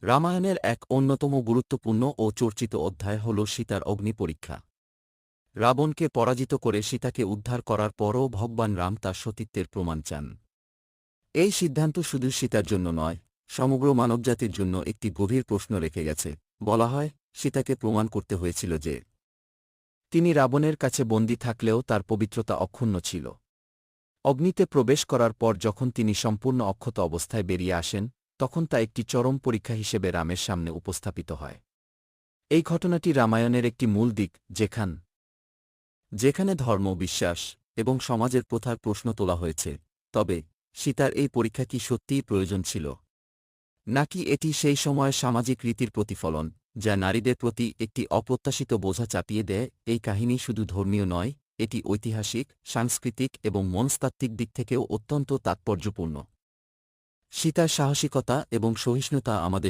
রামায়ণের এক অন্যতম গুরুত্বপূর্ণ ও চর্চিত অধ্যায় হল সীতার অগ্নি পরীক্ষা। রাবণকে পরাজিত করে সীতাকে উদ্ধার করার পরও ভগবান রাম তার সতীত্বের প্রমাণ চান। এই সিদ্ধান্ত শুধু সীতার জন্য নয়, সমগ্র মানবজাতির জন্য একটি গভীর প্রশ্ন রেখে গেছে। বলা হয়, সীতাকে প্রমাণ করতে হয়েছিল যে তিনি রাবণের কাছে বন্দী থাকলেও তার পবিত্রতা অক্ষুণ্ণ ছিল। অগ্নিতে প্রবেশ করার পর যখন তিনি সম্পূর্ণ অক্ষত অবস্থায় বেরিয়ে আসেন, তখন তা একটি চরম পরীক্ষা হিসেবে রামের সামনে উপস্থাপিত হয়। এই ঘটনাটি রামায়ণের একটি মূল দিক, যেখানে ধর্ম, বিশ্বাস এবং সমাজের প্রথার প্রশ্ন তোলা হয়েছে। তবে সীতার এই পরীক্ষা কি সত্যিই প্রয়োজন ছিল, নাকি এটি সেই সময়ের সামাজিক রীতির প্রতিফলন, যা নারীদের প্রতি একটি অপ্রত্যাশিত বোঝা চাপিয়ে দেয়? এই কাহিনী শুধু ধর্মীয় নয়, এটি ঐতিহাসিক, সাংস্কৃতিক এবং মনস্তাত্ত্বিক দিক থেকেও অত্যন্ত তাৎপর্যপূর্ণ। সীতার সাহসিকতা এবং সহিষ্ণুতা আমাদের